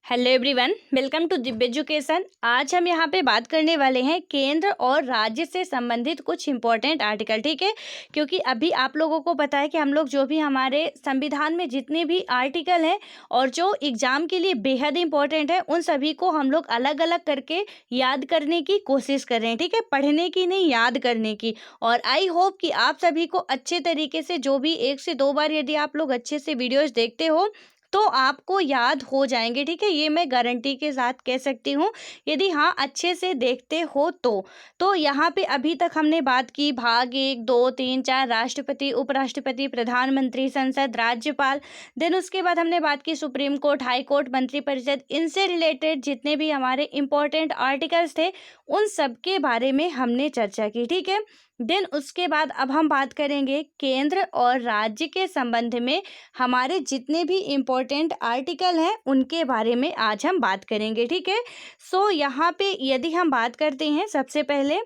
Hello everyone, welcome to Divya education. आज हम यहाँ पे बात करने वाले हैं केंद्र और राज्य से संबंधित कुछ इंपॉर्टेंट आर्टिकल। ठीक है, क्योंकि अभी आप लोगों को पता है कि हम लोग जो भी हमारे संविधान में जितने भी आर्टिकल हैं और जो एग्जाम के लिए बेहद इंपॉर्टेंट है, उन सभी को हम लोग अलग अलग करके याद करने की कोशिश कर रहे हैं। ठीक है, पढ़ने की नहीं, याद करने की। और आई होप कि आप सभी को अच्छे तरीके से, जो भी 1 से 2 बार यदि आप लोग अच्छे से वीडियोज देखते हो तो आपको याद हो जाएंगे। ठीक है, ये मैं गारंटी के साथ कह सकती हूँ, यदि हाँ अच्छे से देखते हो तो यहाँ पे अभी तक हमने बात की भाग 1, 2, 3, 4 राष्ट्रपति, उपराष्ट्रपति, प्रधानमंत्री, संसद, राज्यपाल। देन उसके बाद हमने बात की सुप्रीम कोर्ट, हाई कोर्ट, मंत्रिपरिषद। इनसे रिलेटेड जितने भी हमारे इंपॉर्टेंट आर्टिकल्स थे उन सब के बारे में हमने चर्चा की। ठीक है, देन उसके बाद अब हम बात करेंगे केंद्र और राज्य के संबंध में हमारे जितने भी इम्पोर्टेंट आर्टिकल हैं उनके बारे में आज हम बात करेंगे। ठीक है, सो यहाँ पे यदि हम बात करते हैं सबसे पहले,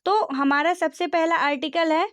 तो हमारा सबसे पहला आर्टिकल है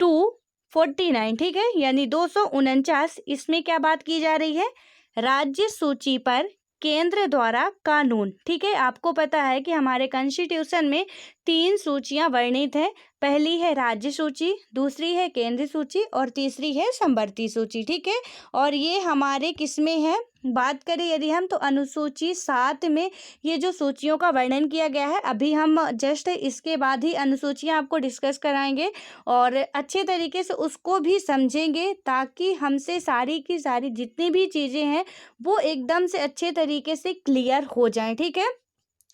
249। ठीक है, यानी 249। इसमें क्या बात की जा रही है? राज्य सूची पर केंद्र द्वारा कानून। ठीक है, आपको पता है कि हमारे कॉन्स्टिट्यूशन में 3 सूचियां वर्णित हैं। पहली है राज्य सूची, दूसरी है केंद्र सूची और तीसरी है समवर्ती सूची। ठीक है, और ये हमारे किस में है? बात करें यदि हम, तो अनुसूची 7 में ये जो सूचियों का वर्णन किया गया है। अभी हम जस्ट इसके बाद ही अनुसूचियां आपको डिस्कस कराएंगे और अच्छे तरीके से उसको भी समझेंगे, ताकि हमसे सारी की सारी जितनी भी चीज़ें हैं वो एकदम से अच्छे तरीके से क्लियर हो जाएं। ठीक है,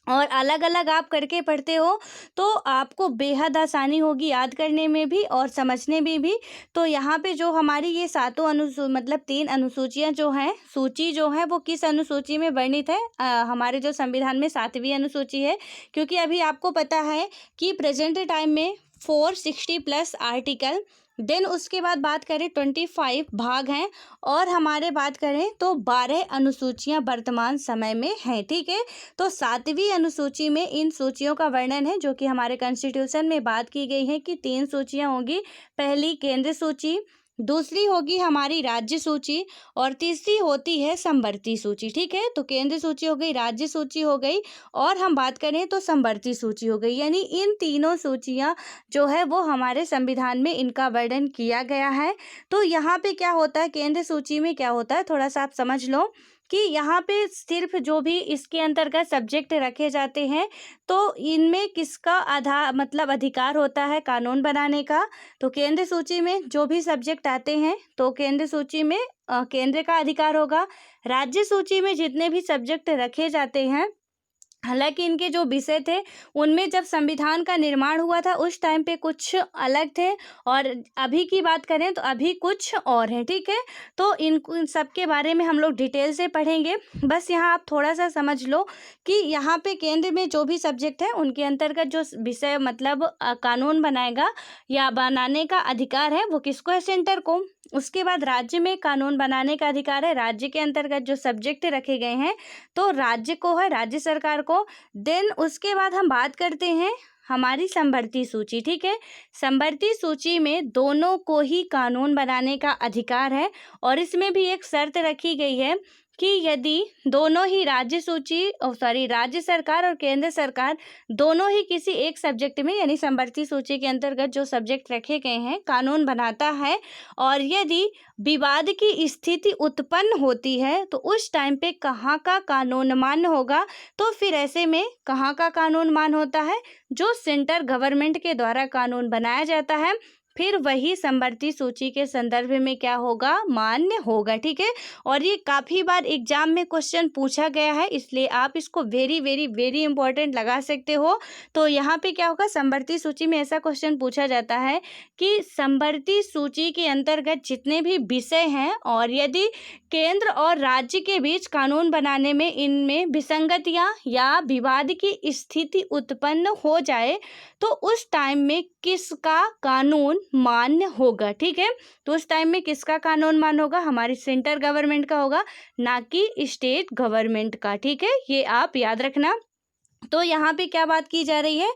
और अलग अलग आप करके पढ़ते हो तो आपको बेहद आसानी होगी याद करने में भी और समझने में भी। तो यहाँ पे जो हमारी ये सातों मतलब 3 अनुसूचियाँ जो हैं, सूची जो है वो किस अनुसूची में वर्णित है? हमारे जो संविधान में 7वीं अनुसूची है, क्योंकि अभी आपको पता है कि प्रेजेंट टाइम में 460+ आर्टिकल, देन उसके बाद बात करें 25 भाग हैं और हमारे बात करें तो 12 अनुसूचियां वर्तमान समय में हैं। ठीक है, तो 7वीं अनुसूची में इन सूचियों का वर्णन है, जो कि हमारे कॉन्स्टिट्यूशन में बात की गई है कि 3 सूचियां होंगी। पहली केंद्र सूची, दूसरी होगी हमारी राज्य सूची और तीसरी होती है समवर्ती सूची। ठीक है, तो केंद्र सूची हो गई, राज्य सूची हो गई और हम बात करें तो समवर्ती सूची हो गई। यानी इन तीनों सूचियां जो है वो हमारे संविधान में इनका वर्णन किया गया है। तो यहाँ पे क्या होता है, केंद्र सूची में क्या होता है, थोड़ा सा आप समझ लो कि यहाँ पे सिर्फ जो भी इसके अंतर्गत सब्जेक्ट रखे जाते हैं, तो इनमें किसका मतलब अधिकार होता है कानून बनाने का? तो केंद्र सूची में जो भी सब्जेक्ट आते हैं तो केंद्र सूची में केंद्र का अधिकार होगा। राज्य सूची में जितने भी सब्जेक्ट रखे जाते हैं, हालांकि इनके जो विषय थे उनमें जब संविधान का निर्माण हुआ था उस टाइम पे कुछ अलग थे और अभी की बात करें तो अभी कुछ और है। ठीक है, तो इन सब के बारे में हम लोग डिटेल से पढ़ेंगे। बस यहाँ आप थोड़ा सा समझ लो कि यहाँ पे केंद्र में जो भी सब्जेक्ट है उनके अंतर्गत जो विषय मतलब कानून बनाएगा या बनाने का अधिकार है वो किसको है? सेंटर को। उसके बाद राज्य में कानून बनाने का अधिकार है, राज्य के अंतर्गत जो सब्जेक्ट रखे गए हैं तो राज्य को है, राज्य सरकार को। देन उसके बाद हम बात करते हैं हमारी समवर्ती सूची। ठीक है, समवर्ती सूची में दोनों को ही कानून बनाने का अधिकार है और इसमें भी एक शर्त रखी गई है कि यदि दोनों ही राज्य सरकार और केंद्र सरकार दोनों ही किसी एक सब्जेक्ट में, यानी समवर्ती सूची के अंतर्गत जो सब्जेक्ट रखे गए हैं, कानून बनाता है और यदि विवाद की स्थिति उत्पन्न होती है तो उस टाइम पे कहाँ का कानून मान्य होगा? तो फिर ऐसे में कहाँ का कानून मान्य होता है? जो सेंटर गवर्नमेंट के द्वारा कानून बनाया जाता है, फिर वही समवर्ती सूची के संदर्भ में क्या होगा? मान्य होगा। ठीक है, और ये काफ़ी बार एग्जाम में क्वेश्चन पूछा गया है, इसलिए आप इसको वेरी वेरी वेरी इंपॉर्टेंट लगा सकते हो। तो यहाँ पे क्या होगा, समवर्ती सूची में ऐसा क्वेश्चन पूछा जाता है कि समवर्ती सूची के अंतर्गत जितने भी विषय हैं और यदि केंद्र और राज्य के बीच कानून बनाने में इनमें विसंगतियाँ या विवाद की स्थिति उत्पन्न हो जाए तो उस टाइम में किसका कानून मान्य होगा? ठीक है, तो उस टाइम में किसका कानून मान्य होगा? हमारी सेंटर गवर्नमेंट का होगा, ना कि स्टेट गवर्नमेंट का। ठीक है, ये आप याद रखना। तो यहाँ पे क्या बात की जा रही है?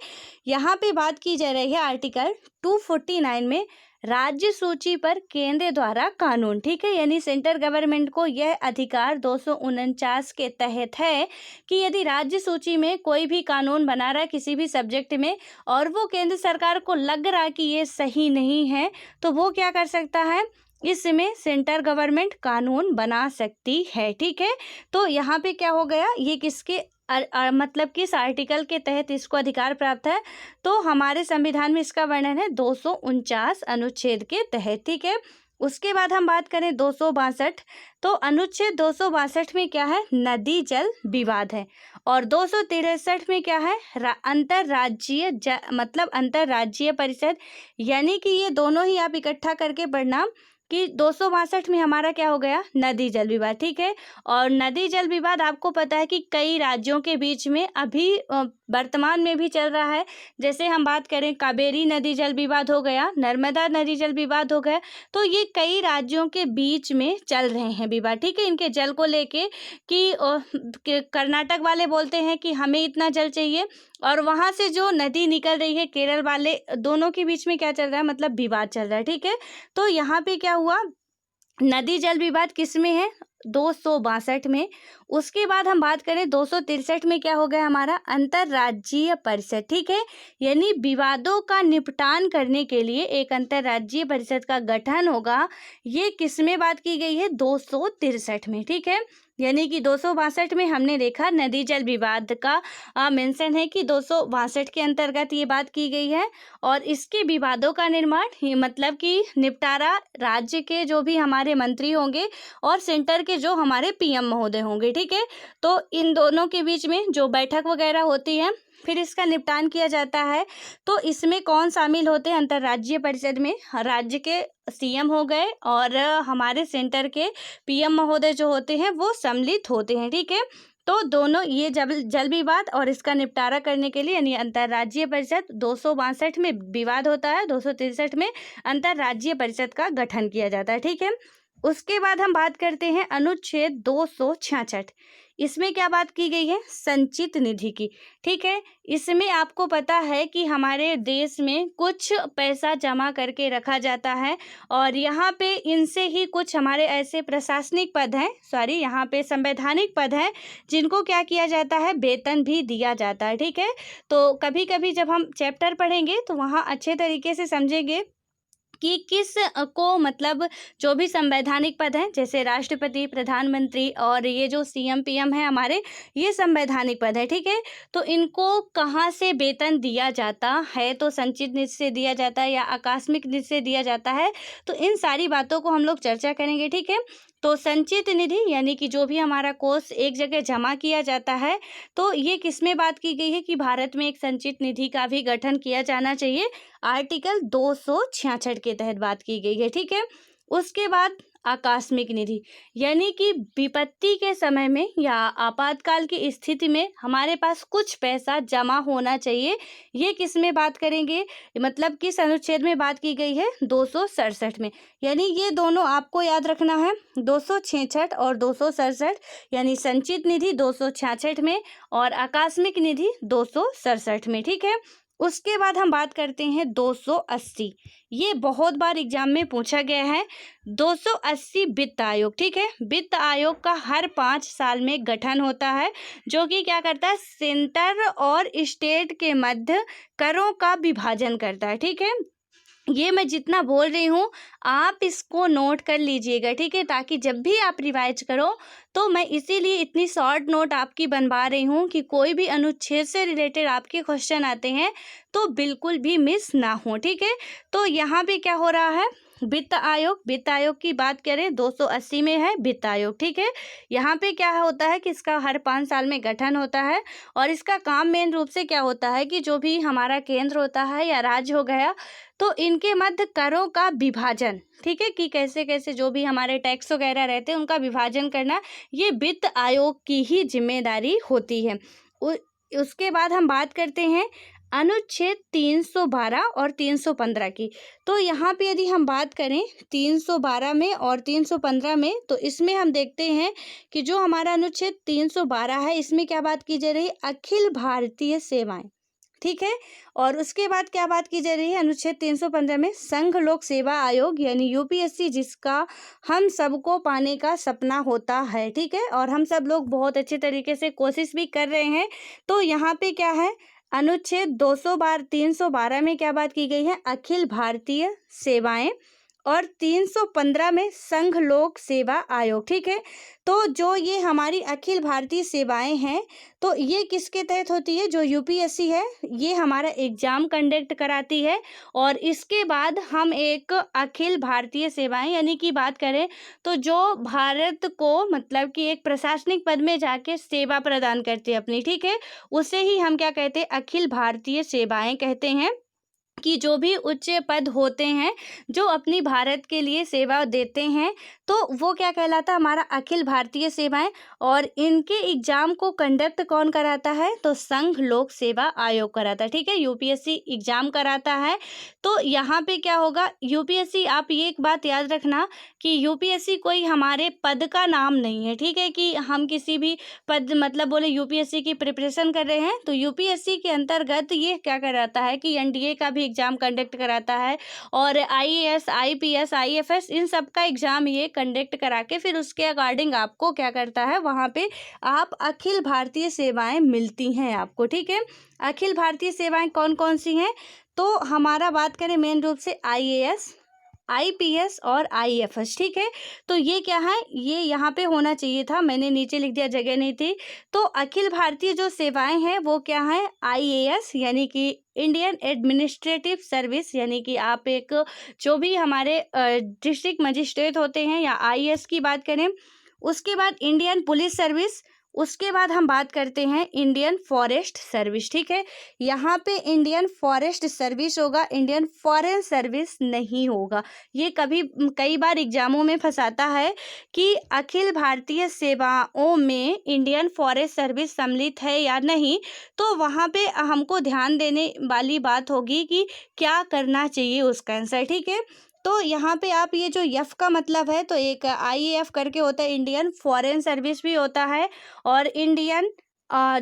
यहाँ पे बात की जा रही है आर्टिकल 249 में राज्य सूची पर केंद्र द्वारा कानून, ठीक है। यानी सेंट्रल गवर्नमेंट को यह अधिकार 249 के तहत है कि यदि राज्य सूची में कोई भी कानून बना रहा है किसी भी सब्जेक्ट में और वो केंद्र सरकार को लग रहा है कि ये सही नहीं है, तो वो क्या कर सकता है, इसमें सेंट्रल गवर्नमेंट कानून बना सकती है, ठीक है। तो यहाँ पे क्या हो गया, ये किसके मतलब किस आर्टिकल के तहत इसको अधिकार प्राप्त है, तो हमारे संविधान में इसका वर्णन है 249 अनुच्छेद के तहत, ठीक है। उसके बाद हम बात करें 262, तो अनुच्छेद 262 में क्या है, नदी जल विवाद है। और 263 में क्या है, अंतर्राज्यीय मतलब अंतर्राज्यीय परिषद, यानी कि ये दोनों ही आप इकट्ठा करके पढ़ना कि 262 में हमारा क्या हो गया, नदी जल विवाद, ठीक है। और नदी जल विवाद आपको पता है कि कई राज्यों के बीच में अभी वर्तमान में भी चल रहा है। जैसे हम बात करें कावेरी नदी जल विवाद हो गया, नर्मदा नदी जल विवाद हो गया, तो ये कई राज्यों के बीच में चल रहे हैं विवाद, ठीक है। इनके जल को लेके कि कर्नाटक वाले बोलते हैं कि हमें इतना जल चाहिए और वहाँ से जो नदी निकल रही है केरल वाले, दोनों के बीच में क्या चल रहा है, मतलब विवाद चल रहा है, ठीक है। तो यहाँ पे क्या हुआ, नदी जल विवाद किस में है, 262 में। उसके बाद हम बात करें 263 में क्या हो गया हमारा, अंतर्राज्यीय परिषद, ठीक है। यानी विवादों का निपटान करने के लिए एक अंतर्राज्यीय परिषद का गठन होगा। ये किस में बात की गई है, 263 में, ठीक है। यानी कि 262 में हमने देखा नदी जल विवाद का मेंशन है कि 262 के अंतर्गत ये बात की गई है। और इसके विवादों का निर्माण मतलब कि निपटारा राज्य के जो भी हमारे मंत्री होंगे और सेंटर के जो हमारे पीएम महोदय होंगे, ठीक है। तो इन दोनों के बीच में जो बैठक वगैरह होती है, फिर इसका निपटान किया जाता है। तो इसमें कौन शामिल होते हैं, अंतर्राज्यीय परिषद में राज्य के सीएम हो गए और हमारे सेंटर के पीएम महोदय जो होते हैं वो सम्मिलित होते हैं, ठीक है। तो दोनों ये जल विवाद और इसका निपटारा करने के लिए यानी अंतर्राज्यीय परिषद 262 में विवाद होता है, 263 में अंतर्राज्यीय परिषद का गठन किया जाता है, ठीक है। उसके बाद हम बात करते हैं अनुच्छेद 266। इसमें क्या बात की गई है, संचित निधि की, ठीक है। इसमें आपको पता है कि हमारे देश में कुछ पैसा जमा करके रखा जाता है और यहाँ पे इनसे ही कुछ हमारे ऐसे प्रशासनिक पद हैं, यहाँ पे संवैधानिक पद हैं जिनको क्या किया जाता है, वेतन भी दिया जाता है, ठीक है। तो कभी कभी जब हम चैप्टर पढ़ेंगे तो वहाँ अच्छे तरीके से समझेंगे कि किस को मतलब जो भी संवैधानिक पद हैं जैसे राष्ट्रपति, प्रधानमंत्री और ये जो सीएम पीएम है हमारे, ये संवैधानिक पद है, ठीक है। तो इनको कहाँ से वेतन दिया जाता है, तो संचित निधि से दिया जाता है या आकस्मिक निधि से दिया जाता है, तो इन सारी बातों को हम लोग चर्चा करेंगे, ठीक है। तो संचित निधि यानी कि जो भी हमारा कोष एक जगह जमा किया जाता है, तो ये किसमें बात की गई है कि भारत में एक संचित निधि का भी गठन किया जाना चाहिए, आर्टिकल 266 के तहत बात की गई है, ठीक है। उसके बाद आकस्मिक निधि यानी कि विपत्ति के समय में या आपातकाल की स्थिति में हमारे पास कुछ पैसा जमा होना चाहिए। ये किस में बात करेंगे, मतलब किस अनुच्छेद में बात की गई है, 267 में। यानी ये दोनों आपको याद रखना है, 266 और 267, यानी संचित निधि 266 में और आकस्मिक निधि 267 में, ठीक है। उसके बाद हम बात करते हैं 280। ये बहुत बार एग्जाम में पूछा गया है। 280 वित्त आयोग, ठीक है। वित्त आयोग का हर 5 साल में गठन होता है जो कि क्या करता है, सेंटर और स्टेट के मध्य करों का विभाजन करता है, ठीक है। ये मैं जितना बोल रही हूँ आप इसको नोट कर लीजिएगा, ठीक है, ताकि जब भी आप रिवाइज करो तो मैं इसीलिए इतनी शॉर्ट नोट आपकी बनवा रही हूँ कि कोई भी अनुच्छेद से रिलेटेड आपके क्वेश्चन आते हैं तो बिल्कुल भी मिस ना हो, ठीक है। तो यहाँ पे क्या हो रहा है, वित्त आयोग की बात करें 280 में है वित्त आयोग, ठीक है। यहाँ पे क्या होता है कि इसका हर 5 साल में गठन होता है और इसका काम मेन रूप से क्या होता है कि जो भी हमारा केंद्र होता है या राज्य हो गया, तो इनके मध्य करों का विभाजन, ठीक है, कि कैसे कैसे जो भी हमारे टैक्स वगैरह रहते हैं उनका विभाजन करना, ये वित्त आयोग की ही जिम्मेदारी होती है। उसके बाद हम बात करते हैं अनुच्छेद 312 और 315 की। तो यहाँ पे यदि हम बात करें 312 में और 315 में, तो इसमें हम देखते हैं कि जो हमारा अनुच्छेद 312 है इसमें क्या बात की जा रही है, अखिल भारतीय सेवाएं, ठीक है। और उसके बाद क्या बात की जा रही है अनुच्छेद 315 में, संघ लोक सेवा आयोग यानी यूपीएससी, जिसका हम सबको पाने का सपना होता है, ठीक है, और हम सब लोग बहुत अच्छे तरीके से कोशिश भी कर रहे हैं। तो यहाँ पे क्या है, अनुच्छेद 312 में क्या बात की गई है, अखिल भारतीय सेवाएं, और 315 में संघ लोक सेवा आयोग, ठीक है। तो जो ये हमारी अखिल भारतीय सेवाएं हैं, तो ये किसके तहत होती है, जो यूपीएससी है ये हमारा एग्जाम कंडक्ट कराती है, और इसके बाद हम एक अखिल भारतीय सेवाएं यानी कि बात करें तो जो भारत को मतलब कि एक प्रशासनिक पद में जाके सेवा प्रदान करती है अपनी, ठीक है, उसे ही हम क्या कहते हैं, अखिल भारतीय सेवाएं कहते हैं। कि जो भी उच्च पद होते हैं जो अपनी भारत के लिए सेवा देते हैं, तो वो क्या कहलाता है, हमारा अखिल भारतीय सेवाएं। और इनके एग्जाम को कंडक्ट कौन कराता है, तो संघ लोक सेवा आयोग कराता है, ठीक है, यूपीएससी एग्जाम कराता है। तो यहाँ पे क्या होगा, यूपीएससी, आप ये एक बात याद रखना कि यूपीएससी कोई हमारे पद का नाम नहीं है, ठीक है, कि हम किसी भी पद मतलब बोले यूपीएससी की प्रिपरेशन कर रहे हैं, तो यूपीएससी के अंतर्गत ये क्या कराता है कि एनडीए का भी एग्जाम कंडक्ट कराता है, और आईएएस, आईपीएस, आईएफएस, इन सब का एग्जाम ये कंडक्ट करा के फिर उसके अकॉर्डिंग आपको क्या करता है, वहाँ पे आप अखिल भारतीय सेवाएं मिलती हैं आपको, ठीक है। अखिल भारतीय सेवाएं कौन कौन सी हैं, तो हमारा बात करें मेन रूप से आईएएस, आईपीएस और आईएफएस, ठीक है। तो ये क्या है, ये यहाँ पे होना चाहिए था, मैंने नीचे लिख दिया, जगह नहीं थी। तो अखिल भारतीय जो सेवाएं हैं वो क्या है, आईएएस यानी कि इंडियन एडमिनिस्ट्रेटिव सर्विस, यानी कि आप एक जो भी हमारे डिस्ट्रिक्ट मजिस्ट्रेट होते हैं, या आईएएस की बात करें। उसके बाद इंडियन पुलिस सर्विस, उसके बाद हम बात करते हैं इंडियन फॉरेस्ट सर्विस, ठीक है। यहाँ पे इंडियन फॉरेस्ट सर्विस होगा, इंडियन फॉरेन सर्विस नहीं होगा। ये कभी कई बार एग्जामों में फंसाता है कि अखिल भारतीय सेवाओं में इंडियन फॉरेस्ट सर्विस सम्मिलित है या नहीं, तो वहाँ पे हमको ध्यान देने वाली बात होगी कि क्या करना चाहिए उसका आंसर, ठीक है। तो यहाँ पे आप ये जो एफ का मतलब है, तो एक आईएएफ करके होता है, इंडियन फॉरेन सर्विस भी होता है, और इंडियन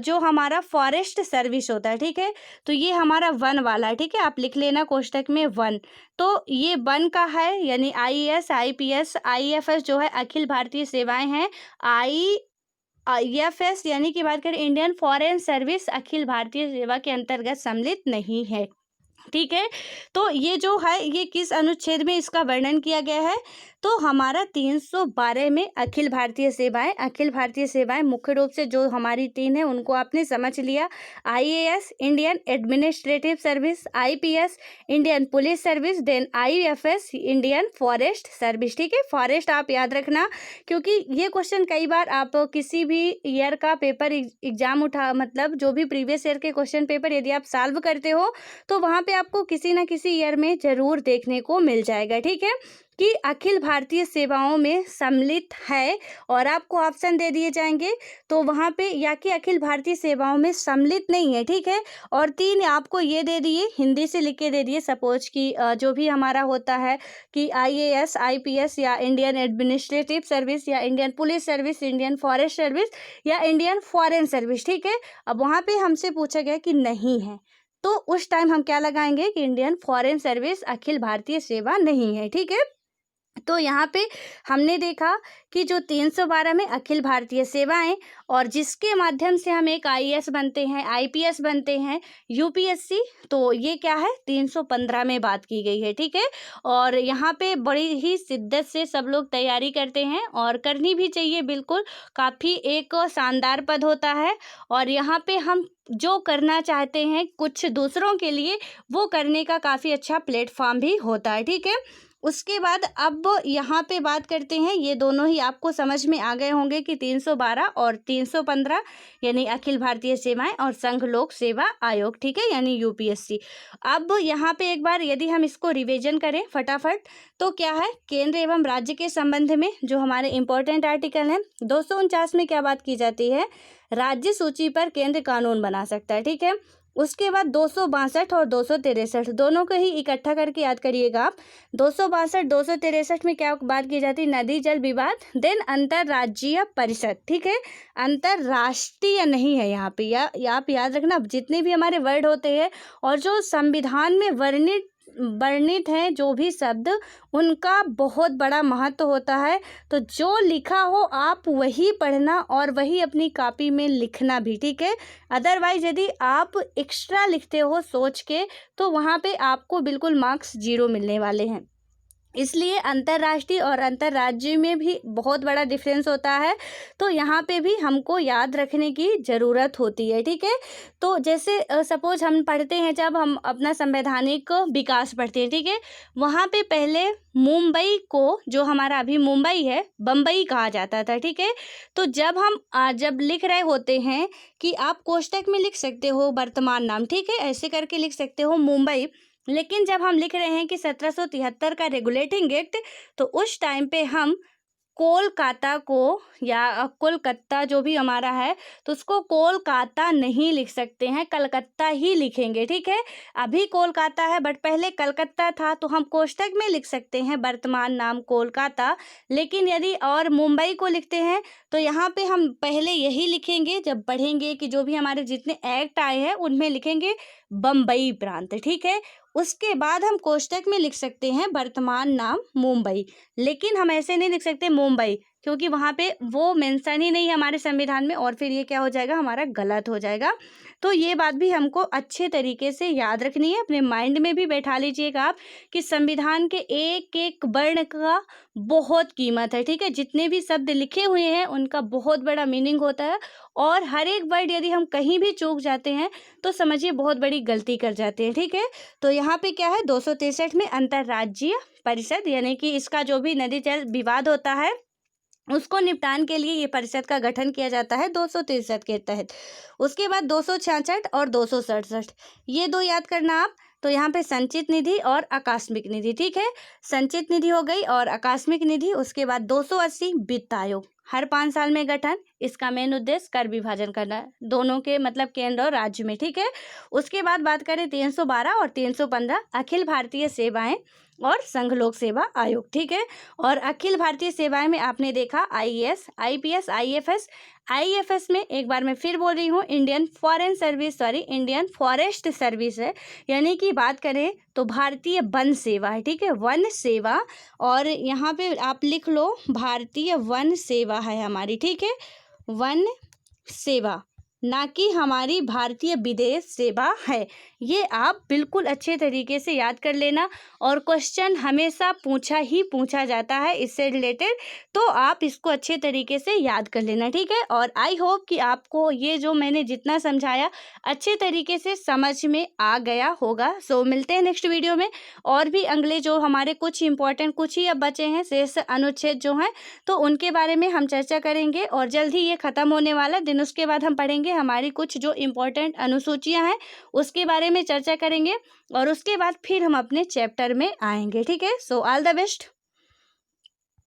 जो हमारा फॉरेस्ट सर्विस होता है, ठीक है। तो ये हमारा वन वाला है, ठीक है, आप लिख लेना कोष्टक में वन। तो ये वन का है, यानी आईएएस, आईपीएस, आईएफएस जो है अखिल भारतीय सेवाएं हैं। आईएफएस यानी कि बात करें Indian foreign service, Akhil Bharatiya सेवा के अंतर्गत सम्मिलित नहीं है, ठीक है। तो ये जो है ये किस अनुच्छेद में इसका वर्णन किया गया है, तो हमारा 312 में अखिल भारतीय सेवाएं। अखिल भारतीय सेवाएं मुख्य रूप से जो हमारी तीन है उनको आपने समझ लिया, IAS Indian administrative service, IPS Indian police service, then IFS Indian forest service, ठीक है। फॉरेस्ट आप याद रखना, क्योंकि ये क्वेश्चन कई बार आप किसी भी ईयर का पेपर एग्जाम उठा मतलब जो भी प्रीवियस ईयर के क्वेश्चन पेपर यदि आप सॉल्व करते हो तो वहाँ पे आपको किसी न किसी ईयर में जरूर देखने को मिल जाएगा, ठीक है, कि अखिल भारतीय सेवाओं में सम्मिलित है, और आपको ऑप्शन दे दिए जाएंगे, तो वहाँ पे या कि अखिल भारतीय सेवाओं में सम्मिलित नहीं है, ठीक है। और तीन आपको ये दे दिए, हिंदी से लिख के दे दिए, सपोज कि जो भी हमारा होता है कि आईएएस, आईपीएस, या इंडियन एडमिनिस्ट्रेटिव सर्विस, या Indian police service, Indian forest service, या इंडियन फॉरेन सर्विस, ठीक है। अब वहाँ पे हमसे पूछा गया कि नहीं है, तो उस टाइम हम क्या लगाएंगे कि Indian foreign service Akhil Bharatiya सेवा नहीं है, ठीक है। तो यहाँ पे हमने देखा कि जो 312 में अखिल भारतीय सेवाएं, और जिसके माध्यम से हम एक आईएएस बनते हैं, आईपीएस बनते हैं, यूपीएससी, तो ये क्या है 315 में बात की गई है, ठीक है। और यहाँ पे बड़ी ही शिद्दत से सब लोग तैयारी करते हैं, और करनी भी चाहिए बिल्कुल, काफ़ी एक शानदार पद होता है, और यहाँ पे हम जो करना चाहते हैं कुछ दूसरों के लिए, वो करने का काफ़ी अच्छा प्लेटफॉर्म भी होता है, ठीक है। उसके बाद अब यहाँ पे बात करते हैं, ये दोनों ही आपको समझ में आ गए होंगे कि 312 और 315 यानी अखिल भारतीय सेवाएं और संघ लोक सेवा आयोग, ठीक है, यानी यूपीएससी। अब यहाँ पे एक बार यदि हम इसको रिवीजन करें फटाफट, तो क्या है, केंद्र एवं राज्य के संबंध में जो हमारे इंपॉर्टेंट आर्टिकल हैं, 249 में क्या बात की जाती है, राज्य सूची पर केंद्र कानून बना सकता है, ठीक है। उसके बाद 262 और 263 दोनों को ही इकट्ठा करके याद करिएगा आप। 262 263 में क्या बात की जाती है, नदी जल विवाद। देन अंतर्राज्यीय परिषद, ठीक है, अंतर्राष्ट्रीय नहीं है यहाँ पे, या आप याद रखना जितने भी हमारे वर्ड होते हैं और जो संविधान में वर्णित हैं जो भी शब्द, उनका बहुत बड़ा महत्व होता है। तो जो लिखा हो आप वही पढ़ना और वही अपनी कॉपी में लिखना भी, ठीक है। अदरवाइज यदि आप एक्स्ट्रा लिखते हो सोच के तो वहाँ पे आपको बिल्कुल मार्क्स 0 मिलने वाले हैं। इसलिए अंतर्राष्ट्रीय और अंतर्राज्यीय में भी बहुत बड़ा डिफरेंस होता है, तो यहाँ पे भी हमको याद रखने की ज़रूरत होती है, ठीक है। तो जैसे सपोज हम पढ़ते हैं, जब हम अपना संवैधानिक विकास पढ़ते हैं, ठीक है, वहाँ पे पहले मुंबई को, जो हमारा अभी मुंबई है, बम्बई कहा जाता था, ठीक है। तो जब हम जब लिख रहे होते हैं कि आप कोष्टक में लिख सकते हो वर्तमान नाम, ठीक है, ऐसे करके लिख सकते हो मुंबई, लेकिन जब हम लिख रहे हैं कि 1773 का रेगुलेटिंग एक्ट, तो उस टाइम पे हम कोलकाता को या कोलकाता जो भी हमारा है, तो उसको कोलकाता नहीं लिख सकते हैं, कलकत्ता ही लिखेंगे, ठीक है। अभी कोलकाता है बट पहले कलकत्ता था, तो हम कोष्टक में लिख सकते हैं वर्तमान नाम कोलकाता। लेकिन यदि और मुंबई को लिखते हैं तो यहाँ पे हम पहले यही लिखेंगे, जब पढ़ेंगे कि जो भी हमारे जितने एक्ट आए हैं उनमें लिखेंगे बम्बई प्रांत, ठीक है। उसके बाद हम कोष्टक में लिख सकते हैं वर्तमान नाम मुंबई, लेकिन हम ऐसे नहीं लिख सकते मुंबई, क्योंकि वहाँ पे वो मेंशन ही नहीं है हमारे संविधान में, और फिर ये क्या हो जाएगा, हमारा गलत हो जाएगा। तो ये बात भी हमको अच्छे तरीके से याद रखनी है, अपने माइंड में भी बैठा लीजिएगा आप कि संविधान के एक एक वर्ण का बहुत कीमत है, ठीक है। जितने भी शब्द लिखे हुए हैं उनका बहुत बड़ा मीनिंग होता है, और हर एक वर्ड यदि हम कहीं भी चूक जाते हैं तो समझिए बहुत बड़ी गलती कर जाते हैं, ठीक है। तो यहाँ पे क्या है, 263 में अंतर्राज्यीय परिषद, यानी कि इसका जो भी नदी जल विवाद होता है उसको निपटान के लिए ये परिषद का गठन किया जाता है 263 के तहत। उसके बाद 266 और 267 ये दो याद करना आप। तो यहाँ पे संचित निधि और आकस्मिक निधि, ठीक है, संचित निधि हो गई और आकस्मिक निधि। उसके बाद 280 वित्त आयोग, हर 5 साल में गठन, इसका मेन उद्देश्य कर विभाजन करना है दोनों के, मतलब केंद्र और राज्य में, ठीक है। उसके बाद बात करें 312 और 315 अखिल भारतीय सेवाएं और संघ लोक सेवा आयोग, ठीक है। और अखिल भारतीय सेवाएं में आपने देखा आईएएस, आईपीएस, आईएफएस। आईएफएस में एक बार मैं फिर बोल रही हूँ Indian foreign service, sorry Indian forest service है, यानी कि बात करें तो भारतीय वन सेवा है, ठीक है, वन सेवा। और यहाँ पे आप लिख लो भारतीय वन सेवा है हमारी, ठीक है, वन सेवा, ना कि हमारी भारतीय विदेश सेवा है। ये आप बिल्कुल अच्छे तरीके से याद कर लेना, और क्वेश्चन हमेशा पूछा जाता है इससे रिलेटेड, तो आप इसको अच्छे तरीके से याद कर लेना, ठीक है। और आई होप कि आपको ये जो मैंने जितना समझाया अच्छे तरीके से समझ में आ गया होगा। सो मिलते हैं नेक्स्ट वीडियो में, और भी अगले जो हमारे कुछ इंपॉर्टेंट, कुछ ही अब बचे हैं शेष अनुच्छेद जो हैं, तो उनके बारे में हम चर्चा करेंगे, और जल्द ही ये ख़त्म होने वाला दिन। उसके बाद हम पढ़ेंगे हमारी कुछ जो इम्पोर्टेंट अनुसूचियां हैं उसके बारे में चर्चा करेंगे, और उसके बाद फिर हम अपने चैप्टर में आएंगे, ठीक है। So all the best.